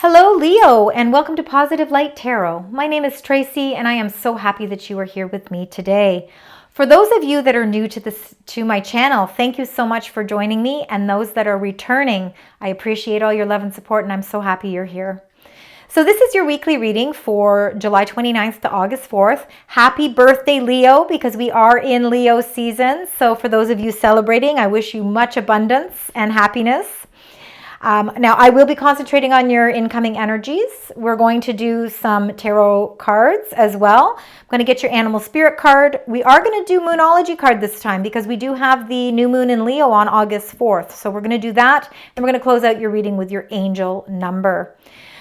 Hello, Leo, and welcome to Positive Light Tarot. My name is Tracy, and I am so happy that you are here with me today. For those of you that are new to my channel, thank you so much for joining me, and those that are returning, I appreciate all your love and support, and I'm so happy you're here. So this is your weekly reading for July 29th to August 4th. Happy birthday, Leo, because we are in Leo season. So for those of you celebrating, I wish you much abundance and happiness. Now, I will be concentrating on your incoming energies. We're going to do some tarot cards as well. I'm going to get your animal spirit card. We are going to do Moonology card this time because we do have the new moon in Leo on August 4th. So we're going to do that, and we're going to close out your reading with your angel number.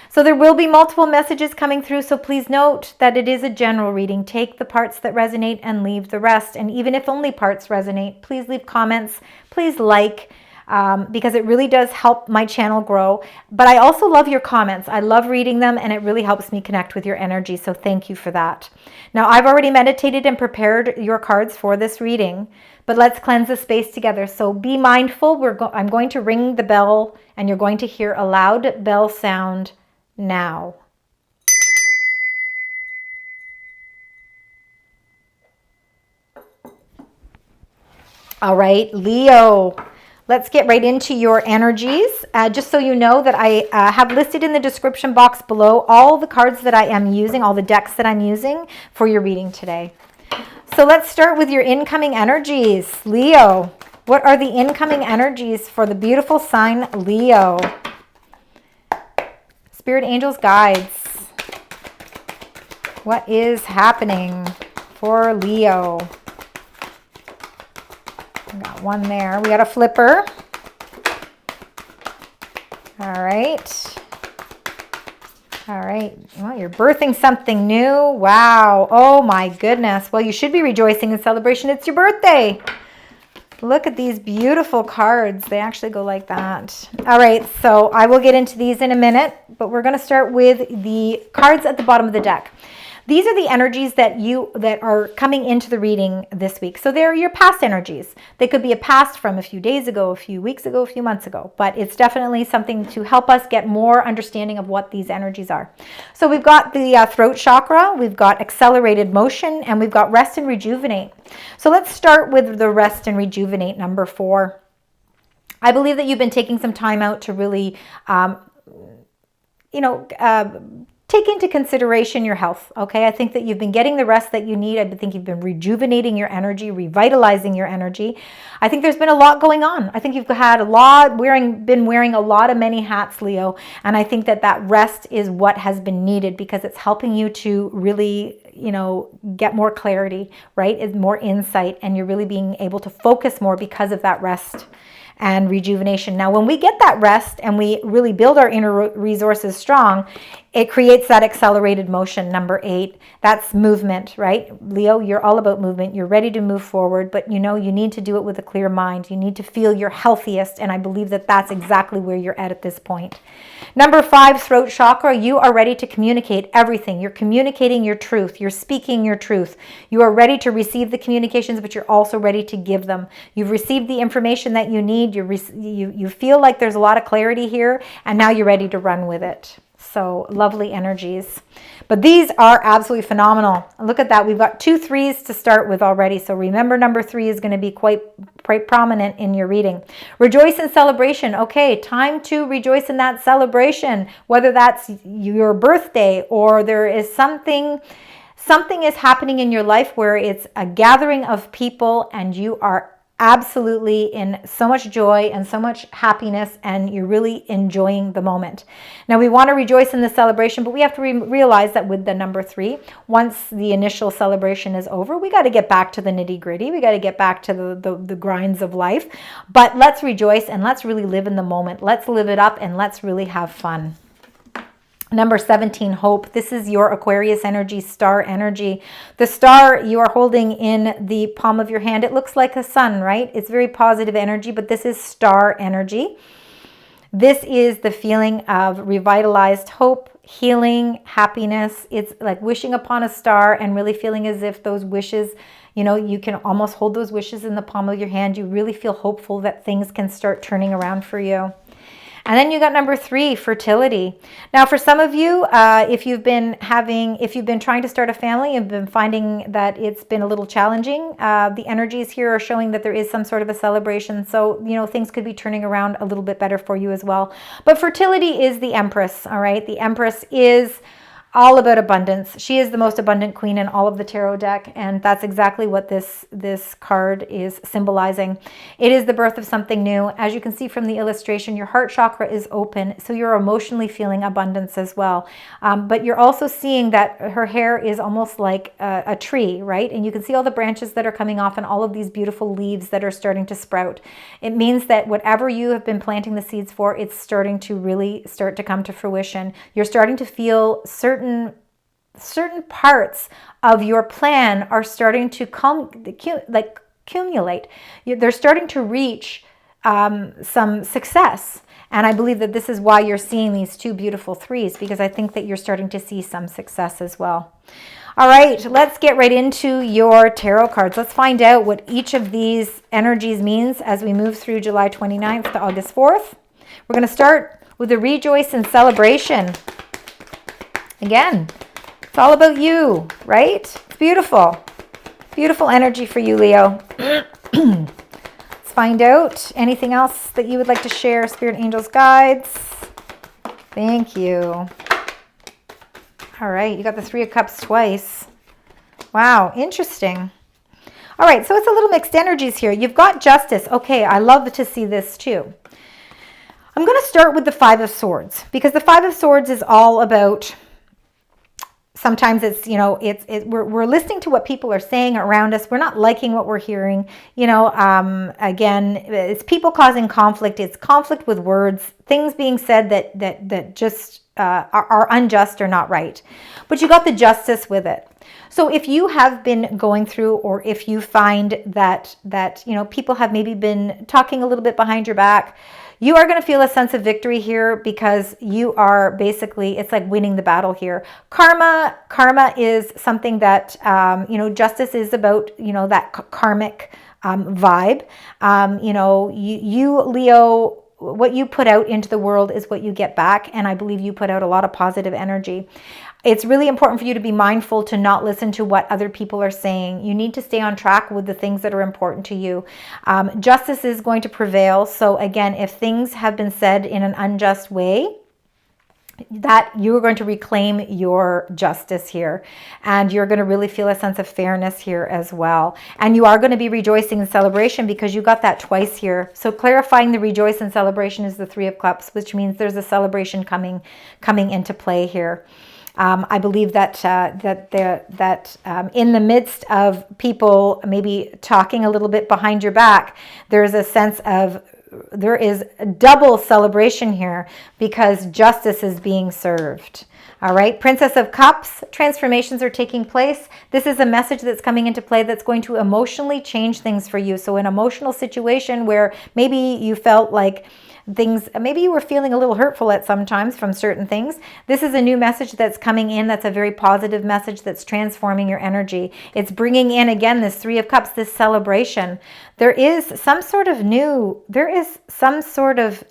So there will be multiple messages coming through, so please note that it is a general reading. Take the parts that resonate and leave the rest. And even if only parts resonate, please leave comments, please like, because it really does help my channel grow. But I also love your comments. I love reading them, and it really helps me connect with your energy, so thank you for that. Now, I've already meditated and prepared your cards for this reading, but let's cleanse the space together. So be mindful. I'm going to ring the bell, and you're going to hear a loud bell sound now. All right, Leo. Let's get right into your energies. Just so you know that I have listed in the description box below all the cards that I am using, all the decks that I'm using for your reading today. So let's start with your incoming energies. Leo, what are the incoming energies for the beautiful sign Leo? Spirit angels, guides. What is happening for Leo? We got one there. We got a flipper. All right. All right. Well, you're birthing something new. Wow. Oh my goodness. Well, you should be rejoicing in celebration. It's your birthday. Look at these beautiful cards. They actually go like that. All right. So I will get into these in a minute, but we're going to start with the cards at the bottom of the deck. These are the energies that are coming into the reading this week. So they're your past energies. They could be a past from a few days ago, a few weeks ago, a few months ago, but it's definitely something to help us get more understanding of what these energies are. So we've got the throat chakra, we've got accelerated motion, and we've got rest and rejuvenate. So let's start with the rest and rejuvenate, number 4. I believe that you've been taking some time out to really, take into consideration your health, okay? I think that you've been getting the rest that you need. I think you've been rejuvenating your energy, revitalizing your energy. I think there's been a lot going on. I think you've had been wearing a lot of many hats, Leo, and I think that rest is what has been needed because it's helping you to really, get more clarity, right? It's more insight, and you're really being able to focus more because of that rest and rejuvenation. Now, when we get that rest and we really build our inner resources strong, it creates that accelerated motion, number 8. That's movement, right? Leo, you're all about movement. You're ready to move forward, but you need to do it with a clear mind. You need to feel your healthiest, and I believe that that's exactly where you're at this point. Number 5, throat chakra, you are ready to communicate everything. You're communicating your truth. You're speaking your truth. You are ready to receive the communications, but you're also ready to give them. You've received the information that you need. You feel like there's a lot of clarity here, and now you're ready to run with it. So lovely energies. But these are absolutely phenomenal. Look at that. We've got 2 3s to start with already. So remember, number 3 is going to be quite prominent in your reading. Rejoice in celebration. Okay, time to rejoice in that celebration, whether that's your birthday or there is something is happening in your life where it's a gathering of people and you are absolutely in so much joy and so much happiness, and you're really enjoying the moment. Now, we want to rejoice in the celebration, but we have to realize that with the number 3, once the initial celebration is over, we got to get back to the nitty-gritty. We got to get back to the grinds of life. But let's rejoice and let's really live in the moment. Let's live it up and let's really have fun. Number 17, hope. This is your Aquarius energy, star energy. The star you are holding in the palm of your hand, it looks like a sun, right? It's very positive energy, but this is star energy. This is the feeling of revitalized hope, healing, happiness. It's like wishing upon a star and really feeling as if those wishes, you can almost hold those wishes in the palm of your hand. You really feel hopeful that things can start turning around for you. And then you got number 3, fertility. Now, for some of you, if you've been trying to start a family and been finding that it's been a little challenging, the energies here are showing that there is some sort of a celebration. So, things could be turning around a little bit better for you as well. But fertility is the Empress, all right? The Empress is all about abundance. She is the most abundant queen in all of the tarot deck, and that's exactly what this card is symbolizing. It is the birth of something new. As you can see from the illustration, your heart chakra is open, so you're emotionally feeling abundance as well. But you're also seeing that her hair is almost like a tree, right? And you can see all the branches that are coming off and all of these beautiful leaves that are starting to sprout. It means that whatever you have been planting the seeds for, it's starting to really start to come to fruition. You're starting to feel certain parts of your plan are starting to accumulate. They're starting to reach some success. And I believe that this is why you're seeing these 2 beautiful 3s, because I think that you're starting to see some success as well. All right, let's get right into your tarot cards. Let's find out what each of these energies means as we move through July 29th to August 4th. We're going to start with the rejoice and celebration. Again, it's all about you, right? It's beautiful. Beautiful energy for you, Leo. Let's find out anything else that you would like to share, Spirit, Angels, Guides. Thank you. All right, you got the 3 of Cups twice. Wow, interesting. All right, so it's a little mixed energies here. You've got Justice. Okay, I love to see this too. I'm going to start with the 5 of Swords, because the 5 of Swords is all about... Sometimes it's, we're listening to what people are saying around us. We're not liking what we're hearing. Again, it's people causing conflict. It's conflict with words, things being said that just are unjust or not right. But you got the Justice with it. So if you have been going through, or if you find that people have maybe been talking a little bit behind your back, you are going to feel a sense of victory here, because you are basically, it's like winning the battle here. Karma is something that, justice is about, that karmic vibe. You, Leo, what you put out into the world is what you get back. And I believe you put out a lot of positive energy. It's really important for you to be mindful to not listen to what other people are saying. You need to stay on track with the things that are important to you. Justice is going to prevail. So again, if things have been said in an unjust way, that you are going to reclaim your justice here, and you're going to really feel a sense of fairness here as well. And you are going to be rejoicing in celebration, because you got that twice here. So clarifying the rejoice and celebration is the 3 of Cups, which means there's a celebration coming into play here. I believe that in the midst of people maybe talking a little bit behind your back, there's a sense of, there is a double celebration here, because justice is being served. All right, Princess of Cups, transformations are taking place. This is a message that's coming into play that's going to emotionally change things for you. So an emotional situation where maybe you felt like maybe you were feeling a little hurtful at sometimes from certain things. This is a new message that's coming in. That's a very positive message that's transforming your energy. It's bringing in, again, this 3 of Cups, this celebration. There is some sort of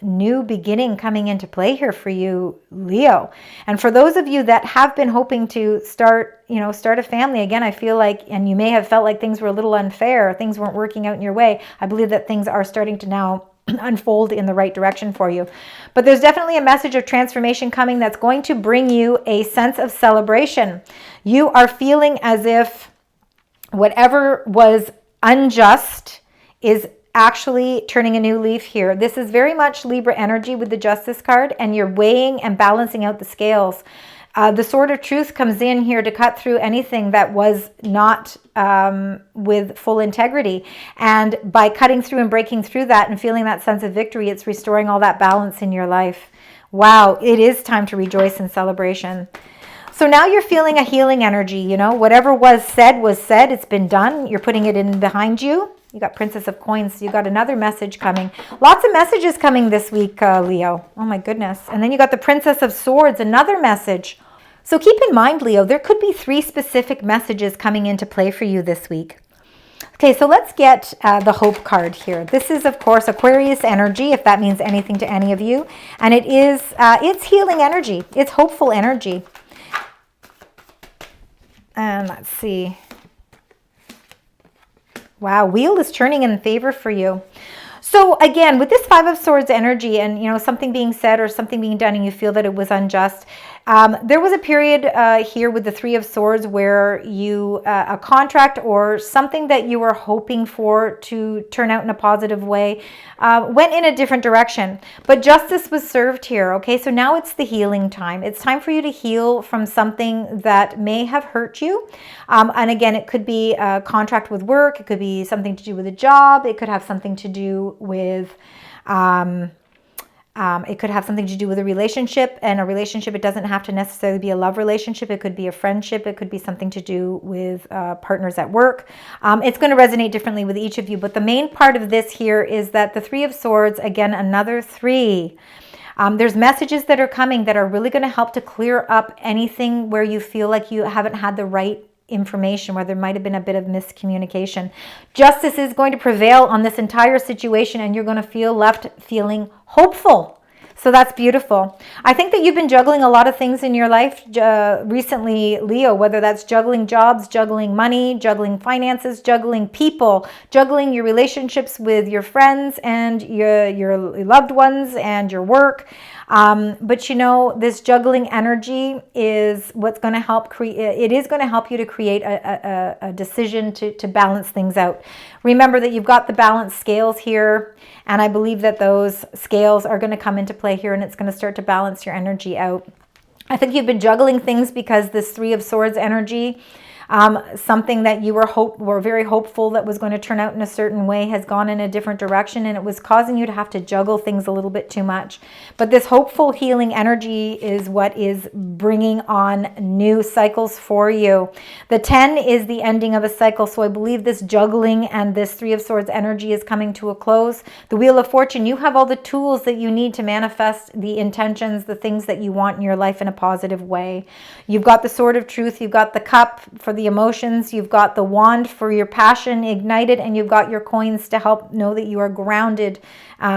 new beginning coming into play here for you, Leo. And for those of you that have been hoping to start a family, again, I feel like, and you may have felt like things were a little unfair, things weren't working out in your way. I believe that things are starting to now unfold in the right direction for you. But there's definitely a message of transformation coming that's going to bring you a sense of celebration. You are feeling as if whatever was unjust is actually turning a new leaf here. This is very much Libra energy with the Justice card, and you're weighing and balancing out the scales. The Sword of Truth comes in here to cut through anything that was not with full integrity. And by cutting through and breaking through that and feeling that sense of victory, it's restoring all that balance in your life. Wow, it is time to rejoice in celebration. So now you're feeling a healing energy, whatever was said, it's been done. You're putting it in behind you. You got Princess of Coins. So you got another message coming. Lots of messages coming this week, Leo. Oh my goodness. And then you got the Princess of Swords, another message. So keep in mind, Leo, there could be 3 specific messages coming into play for you this week. Okay, so let's get the Hope card here. This is, of course, Aquarius energy, if that means anything to any of you. And it is, it's healing energy. It's hopeful energy. And let's see. Wow, wheel is turning in favor for you. So again, with this Five of Swords energy and, you know, something being said or something being done and you feel that it was unjust, there was a period here with the Three of Swords where you, a contract or something that you were hoping for to turn out in a positive way, went in a different direction. But justice was served here, okay? So now it's the healing time. It's time for you to heal from something that may have hurt you. And again, it could be a contract with work. It could be something to do with a job. It could have something to do with... it could have something to do with a relationship, and a relationship, it doesn't have to necessarily be a love relationship. It could be a friendship. It could be something to do with partners at work. It's going to resonate differently with each of you. But the main part of this here is that the Three of Swords, again, another three. There's messages that are coming that are really going to help to clear up anything where you feel like you haven't had the right information, where there might have been a bit of miscommunication. Justice is going to prevail on this entire situation, and you're going to feel left feeling hopeful. So that's beautiful. I think that you've been juggling a lot of things in your life recently, Leo, whether that's juggling jobs, juggling money, juggling finances, juggling people, juggling your relationships with your friends and your loved ones and your work. But you know, this juggling energy is what's going to help create, it is going to help you to create a decision to balance things out. Remember that you've got the balance scales here, and I believe that those scales are going to come into play here, and it's going to start to balance your energy out. I think you've been juggling things because this Three of Swords energy, something that you were very hopeful that was going to turn out in a certain way, has gone in a different direction, and it was causing you to have to juggle things a little bit too much. But this hopeful healing energy is what is bringing on new cycles for you. The 10 is the ending of a cycle, so I believe this juggling and this Three of Swords energy is coming to a close. The Wheel of Fortune, you have all the tools that you need to manifest the intentions, the things that you want in your life in a positive way. You've got the Sword of Truth, you've got the Cup for the emotions, you've got the Wand for your passion ignited, and you've got your coins to help know that you are grounded.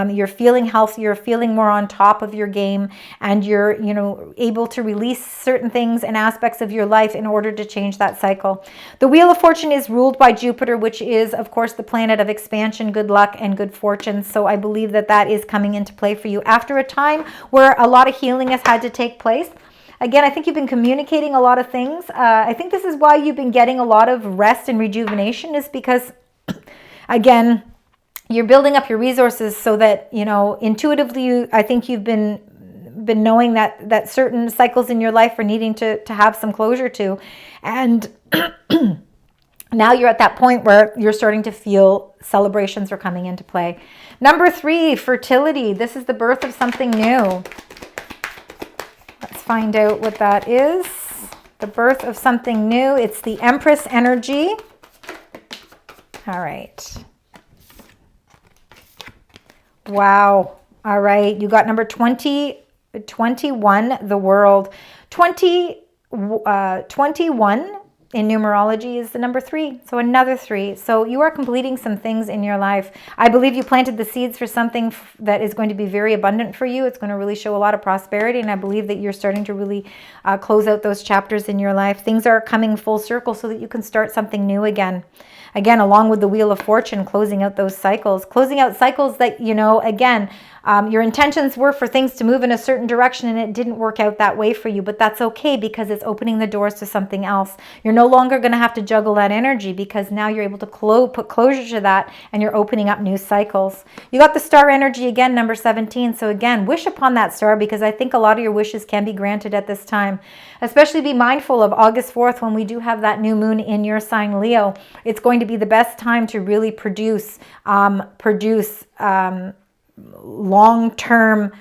You're feeling healthy, you're feeling more on top of your game, and you're, you know, able to release certain things and aspects of your life in order to change that cycle. The Wheel of Fortune is ruled by Jupiter, which is, of course, the planet of expansion, good luck, and good fortune. So I believe that that is coming into play for you after a time where a lot of healing has had to take place. Again, I think you've been communicating a lot of things. I think this is why you've been getting a lot of rest and rejuvenation, is because, again, you're building up your resources so that, you know, intuitively, I think you've been knowing that certain cycles in your life are needing to have some closure to. And now you're at that point where you're starting to feel celebrations are coming into play. Number 3, fertility. This is the birth of something new. Let's find out what that is. The birth of something new. It's the Empress energy. All right. Wow. All right. You got number 20, 21, the world. 21 in numerology is the number 3. So another 3. So you are completing some things in your life. I believe you planted the seeds for something that is going to be very abundant for you. It's going to really show a lot of prosperity. And I believe that you're starting to really close out those chapters in your life. Things are coming full circle so that you can start something new again. Again, along with the Wheel of Fortune, closing out those cycles. Closing out cycles that, you know, again, your intentions were for things to move in a certain direction and it didn't work out that way for you. But that's okay, because it's opening the doors to something else. You're no longer going to have to juggle that energy, because now you're able to put closure to that, and you're opening up new cycles. You got the star energy again, number 17. So again, wish upon that star, because I think a lot of your wishes can be granted at this time. Especially be mindful of August 4th when we do have that new moon in your sign, Leo. It's going to be the best time to really produce long-term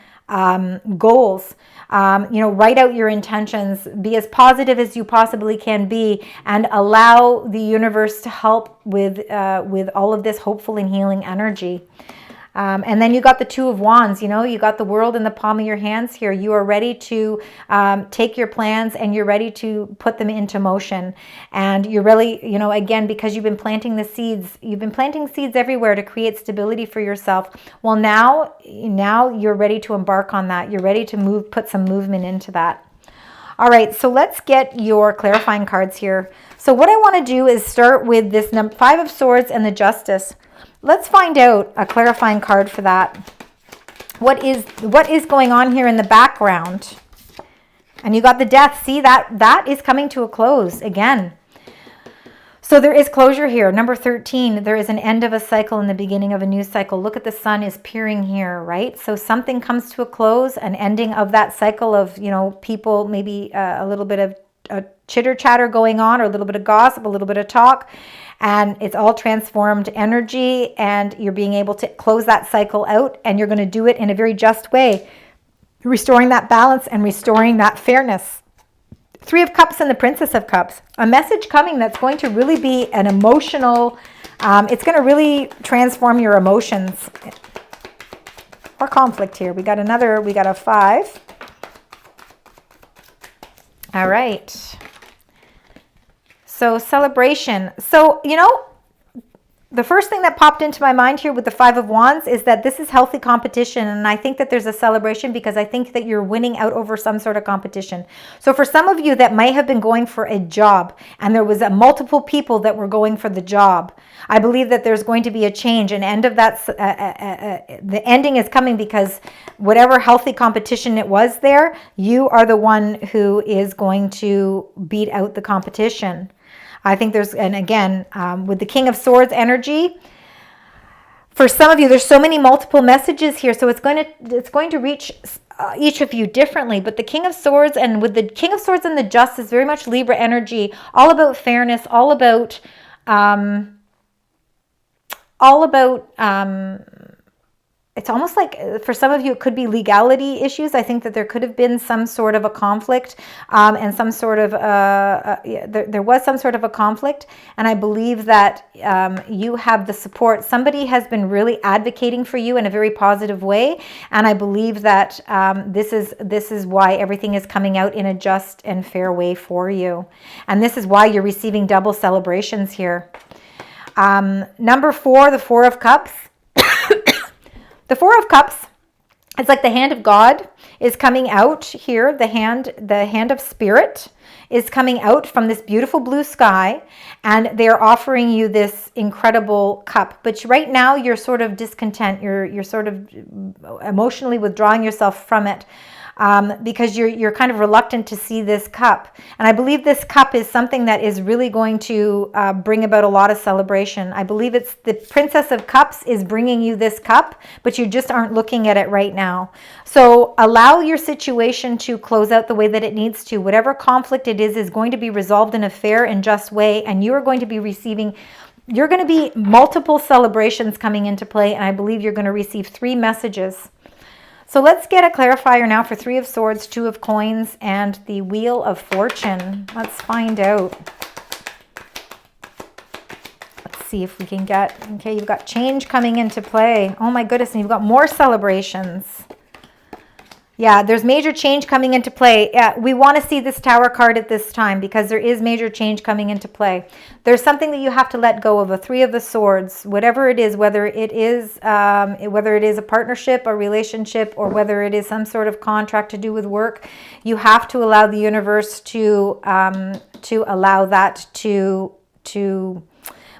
goals. You know, write out your intentions, be as positive as you possibly can be, and allow the universe to help with all of this hopeful and healing energy. And then you got the Two of Wands, you know, you got the world in the palm of your hands here. You are ready to take your plans and you're ready to put them into motion. And you're really, you know, again, because you've been planting the seeds, you've been planting seeds everywhere to create stability for yourself. Well, now you're ready to embark on that. You're ready to put some movement into that. All right, so let's get your clarifying cards here. So what I want to do is start with this Five of Swords and the Justice. Let's find out a clarifying card for that. What is going on here in the background? And you got the Death. See, that is coming to a close again. So there is closure here. Number 13, there is an end of a cycle and the beginning of a new cycle. Look at the sun is peering here, right? So something comes to a close, an ending of that cycle of, you know, people, maybe a little bit of chitter chatter going on, or a little bit of gossip, a little bit of talk, and it's all transformed energy, and you're being able to close that cycle out, and you're going to do it in a very just way, restoring that balance and restoring that fairness. Three of Cups and the Princess of Cups. A message coming that's going to really be an emotional, it's going to really transform your emotions. Or conflict here. We got a 5. All right. So celebration. So, you know, the first thing that popped into my mind here with the Five of Wands is that this is healthy competition. And I think that there's a celebration because I think that you're winning out over some sort of competition. So for some of you that might have been going for a job and there was multiple people that were going for the job, I believe that there's going to be a change, an end of that. The ending is coming because whatever healthy competition it was there, you are the one who is going to beat out the competition. I think there's, and again, with the King of Swords energy, for some of you, there's so many multiple messages here, so it's going to reach each of you differently. But the King of Swords, and with the King of Swords and the Justice, very much Libra energy, all about fairness, all about it's almost like for some of you it could be legality issues. I think that there could have been some sort of a conflict, and some sort of there was some sort of a conflict, and I believe that you have the support. Somebody has been really advocating for you in a very positive way, and I believe that this is why everything is coming out in a just and fair way for you, and this is why you're receiving double celebrations here. Number 4, the Four of Cups. The Four of Cups, it's like the hand of God is coming out here. The hand of Spirit is coming out from this beautiful blue sky, and they're offering you this incredible cup. But right now you're sort of discontent. You're sort of emotionally withdrawing yourself from it. Because you're kind of reluctant to see this cup. And I believe this cup is something that is really going to bring about a lot of celebration. I believe it's the Princess of Cups is bringing you this cup, but you just aren't looking at it right now. So allow your situation to close out the way that it needs to. Whatever conflict it is going to be resolved in a fair and just way, and you're going to be receiving, you're going to be multiple celebrations coming into play, and I believe you're going to receive 3 messages. So let's get a clarifier now for 3 of Swords, 2 of Coins, and the Wheel of Fortune. Let's find out. Let's see if we can get, okay, you've got change coming into play. Oh my goodness, and you've got more celebrations. Yeah, there's major change coming into play. We want to see this Tower card at this time because there is major change coming into play. There's something that you have to let go of, a 3 of the Swords, whatever it is, whether it is a partnership, a relationship, or whether it is some sort of contract to do with work. You have to allow the universe to allow that to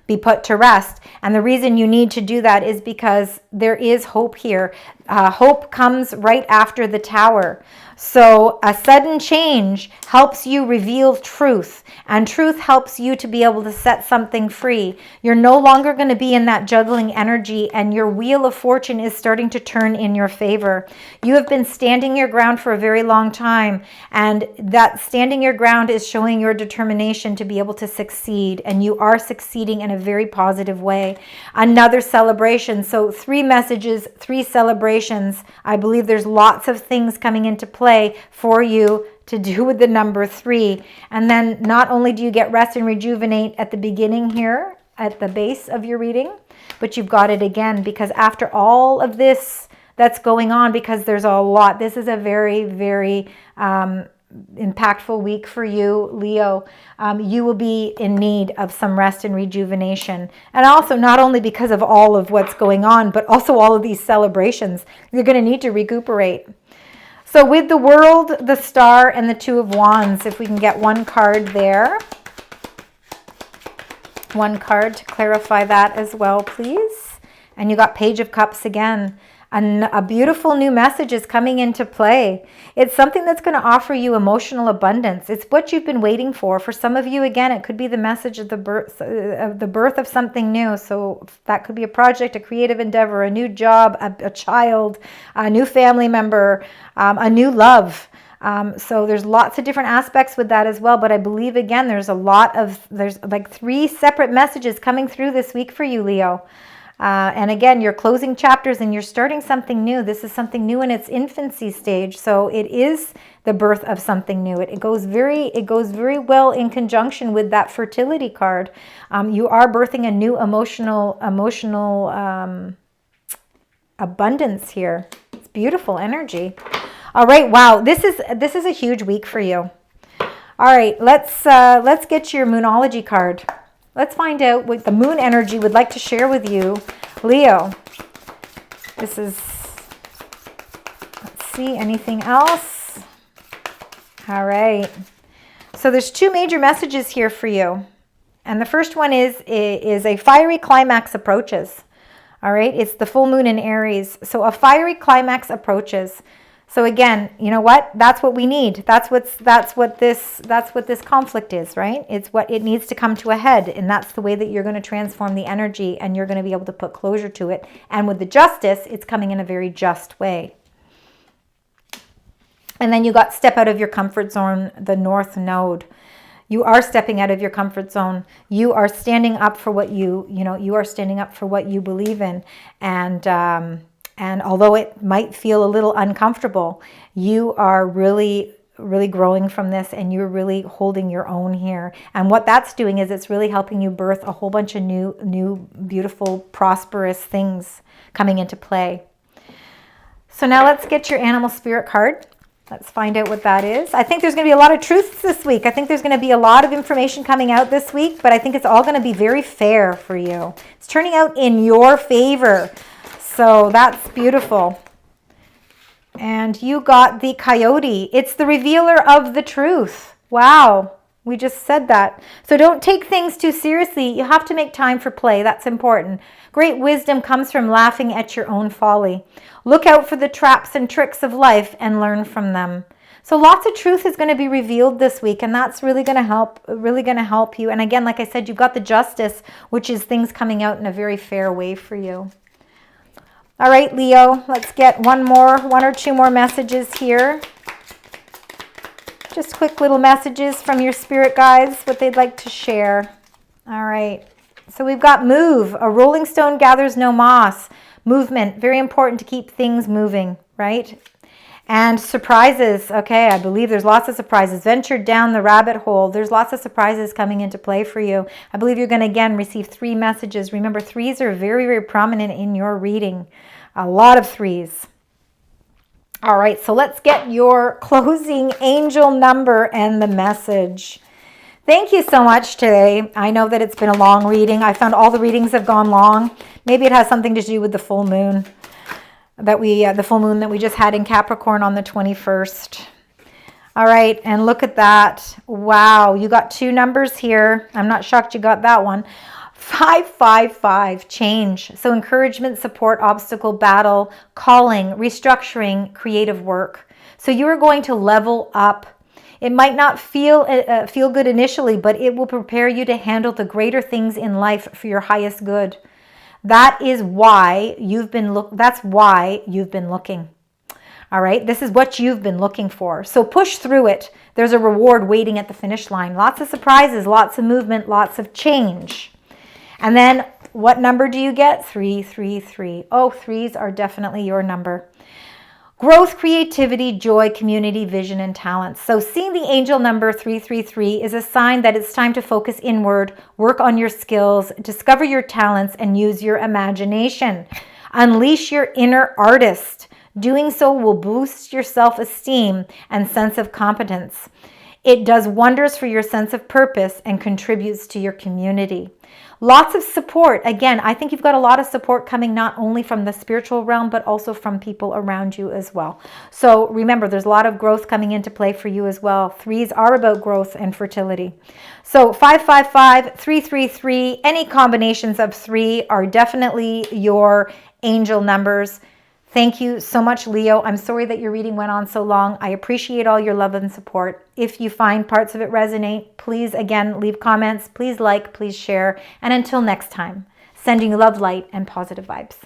be put to rest. And the reason you need to do that is because there is hope here. Hope comes right after the Tower. So a sudden change helps you reveal truth, and truth helps you to be able to set something free. You're no longer going to be in that juggling energy, and your Wheel of Fortune is starting to turn in your favor. You have been standing your ground for a very long time, and that standing your ground is showing your determination to be able to succeed, and you are succeeding in a very positive way. Another celebration. So 3 messages, 3 celebrations. I believe there's lots of things coming into play for you to do with the number 3. And then not only do you get rest and rejuvenate at the beginning here, at the base of your reading, but you've got it again because after all of this that's going on, because there's a lot, this is a very, very impactful week for you, Leo. You will be in need of some rest and rejuvenation. And also not only because of all of what's going on, but also all of these celebrations. You're going to need to recuperate. So with the World, the Star, and the Two of Wands, if we can get one card there. One card to clarify that as well, please. And you got Page of Cups again. A beautiful new message is coming into play. It's something that's going to offer you emotional abundance. It's what you've been waiting for. For some of you, again, it could be the message of the birth of something new. So that could be a project, a creative endeavor, a new job, a child, a new family member, a new love. So there's lots of different aspects with that as well. But I believe, again, there's like 3 separate messages coming through this week for you, Leo. And again, you're closing chapters and you're starting something new. This is something new in its infancy stage. So it is the birth of something new. It goes very well in conjunction with that fertility card. You are birthing a new emotional abundance here. It's beautiful energy. All right. Wow. This is a huge week for you. All right. Let's get your Moonology card. Let's find out what the moon energy would like to share with you, Leo. This is, let's see, anything else? All right. So there's 2 major messages here for you. And the first one is a fiery climax approaches. All right. It's the full moon in Aries. So a fiery climax approaches. So again, you know what? That's what we need. That's what this conflict is, right? It's what it needs to come to a head, and that's the way that you're going to transform the energy, and you're going to be able to put closure to it. And with the justice, it's coming in a very just way. And then you got step out of your comfort zone, the North Node. You are stepping out of your comfort zone. You are standing up for what you are standing up for what you believe in. And although it might feel a little uncomfortable, you are really, really growing from this, and you're really holding your own here. And what that's doing is it's really helping you birth a whole bunch of new, beautiful, prosperous things coming into play. So now let's get your Animal Spirit card. Let's find out what that is. I think there's going to be a lot of truths this week. I think there's going to be a lot of information coming out this week, but I think it's all going to be very fair for you. It's turning out in your favor. So that's beautiful. And you got the Coyote. It's the revealer of the truth. Wow. We just said that. So don't take things too seriously. You have to make time for play. That's important. Great wisdom comes from laughing at your own folly. Look out for the traps and tricks of life and learn from them. So lots of truth is going to be revealed this week, and that's really going to help you. And again, like I said, you've got the justice, which is things coming out in a very fair way for you. All right, Leo, let's get one or two more messages here. Just quick little messages from your spirit guides, what they'd like to share. All right, so we've got move. A rolling stone gathers no moss. Movement, very important to keep things moving, right? And surprises, okay, I believe there's lots of surprises. Venture down the rabbit hole. There's lots of surprises coming into play for you. I believe you're going to, again, receive 3 messages. Remember, 3s are very, very prominent in your reading. A lot of 3s. All right, so let's get your closing angel number and the message. Thank you so much today. I know that it's been a long reading. I found all the readings have gone long. Maybe it has something to do with the full moon that we just had in Capricorn on the 21st. All right, and look at that. Wow, you got 2 numbers here. I'm not shocked you got that one. 555, change. So encouragement, support, obstacle, battle, calling, restructuring, creative work. So you are going to level up. It might not feel good initially, but it will prepare you to handle the greater things in life for your highest good. That is why you've been looking. All right, this is what you've been looking for. So push through it. There's a reward waiting at the finish line. Lots of surprises, lots of movement, lots of change. And then what number do you get? 333. Oh, 3s are definitely your number. Growth, creativity, joy, community, vision, and talents. So seeing the angel number 333 is a sign that it's time to focus inward, work on your skills, discover your talents, and use your imagination. Unleash your inner artist. Doing so will boost your self-esteem and sense of competence. It does wonders for your sense of purpose and contributes to your community. Lots of support. Again, I think you've got a lot of support coming not only from the spiritual realm, but also from people around you as well. So remember, there's a lot of growth coming into play for you as well. Threes are about growth and fertility. So 555, 333, any combinations of 3 are definitely your angel numbers. Thank you so much, Leo. I'm sorry that your reading went on so long. I appreciate all your love and support. If you find parts of it resonate, please, again, leave comments. Please like, please share. And until next time, sending you love, light, and positive vibes.